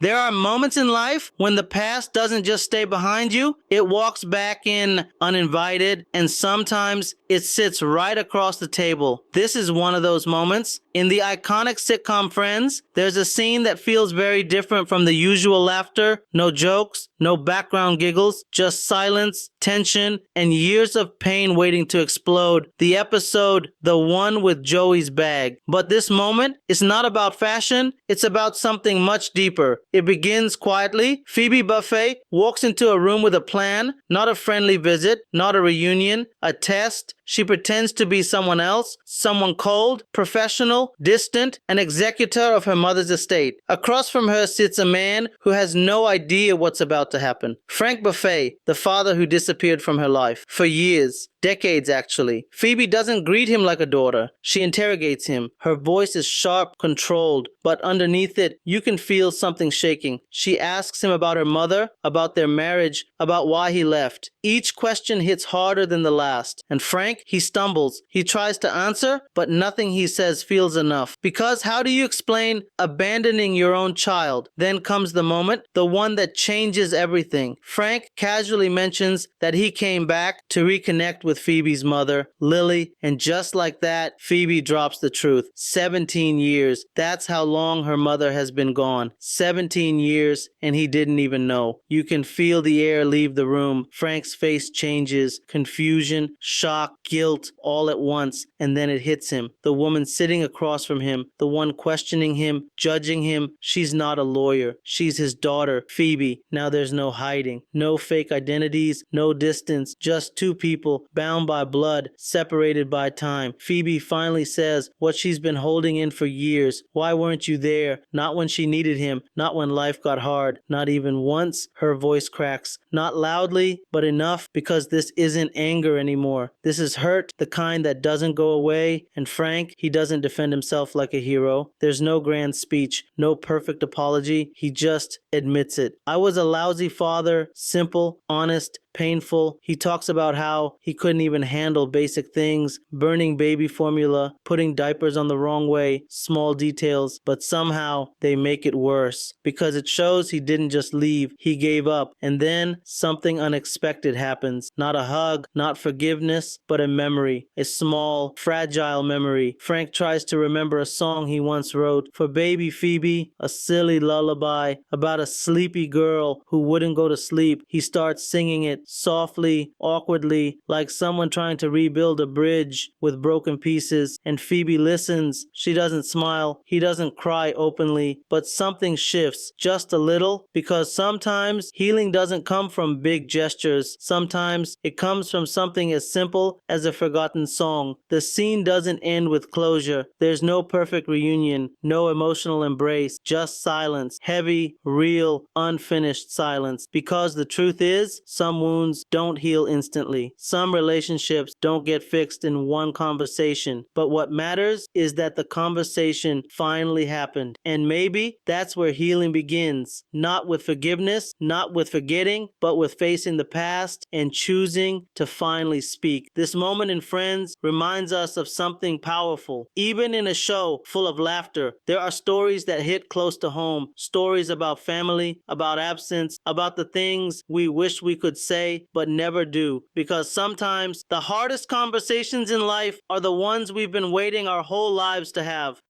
There are moments in life when the past doesn't just stay behind you, it walks back in uninvited, and sometimes it sits right across the table. This is one of those moments. In the iconic sitcom Friends, there's a scene that feels very different from the usual laughter. No jokes, no background giggles, just silence, tension, and years of pain waiting to explode. The episode, the one with Joey's bag. But this moment is not about fashion, it's about something much deeper. It begins quietly. Phoebe Buffay walks into a room with a plan, not a friendly visit, not a reunion, a test. She pretends to be someone else, someone cold, professional, distant, an executor of her mother's estate. Across from her sits a man who has no idea what's about to happen. Frank Buffay, the father who disappeared from her life for years. Decades, actually. Phoebe doesn't greet him like a daughter. She interrogates him. Her voice is sharp, controlled, but underneath it, you can feel something shaking. She asks him about her mother, about their marriage, about why he left. Each question hits harder than the last. And Frank, he stumbles. He tries to answer, but nothing he says feels enough. Because how do you explain abandoning your own child? Then comes the moment, the one that changes everything. Frank casually mentions that he came back to reconnect with Phoebe's mother, Lily, and just like that, Phoebe drops the truth. 17 years. That's how long her mother has been gone. 17 years, and he didn't even know. You can feel the air leave the room. Frank's face changes. Confusion, shock, guilt, all at once, and then it hits him. The woman sitting across from him, the one questioning him, judging him, she's not a lawyer. She's his daughter, Phoebe. Now there's no hiding. No fake identities, no distance, just two people bound by blood, separated by time. Phoebe finally says what she's been holding in for years. Why weren't you there? Not when she needed him, not when life got hard, not even once. Her voice cracks. Not loudly, but enough because this isn't anger anymore. This is hurt, the kind that doesn't go away. And Frank, he doesn't defend himself like a hero. There's no grand speech, no perfect apology. He just admits it. I was a lousy father, simple, honest, painful. He talks about how he couldn't even handle basic things, burning baby formula, putting diapers on the wrong way, small details, but somehow they make it worse because it shows he didn't just leave, he gave up. And then something unexpected happens. Not a hug, not forgiveness, but a memory, a small, fragile memory. Frank tries to remember a song he once wrote for baby Phoebe, a silly lullaby about a sleepy girl who wouldn't go to sleep. He starts singing it softly, awkwardly, like someone trying to rebuild a bridge with broken pieces, and Phoebe listens. She doesn't smile. He doesn't cry openly, but something shifts just a little because sometimes healing doesn't come from big gestures. Sometimes it comes from something as simple as a forgotten song. The scene doesn't end with closure. There's no perfect reunion, no emotional embrace, just silence, heavy, real, unfinished silence. Because the truth is, some wounds don't heal instantly. Some relationships don't get fixed in one conversation. But what matters is that the conversation finally happened. And maybe that's where healing begins. Not with forgiveness, not with forgetting, but with facing the past and choosing to finally speak. This moment in Friends reminds us of something powerful. Even in a show full of laughter, there are stories that hit close to home. Stories about family, about absence, about the things we wish we could say but never do. Because sometimes the hardest conversations in life are the ones we've been waiting our whole lives to have.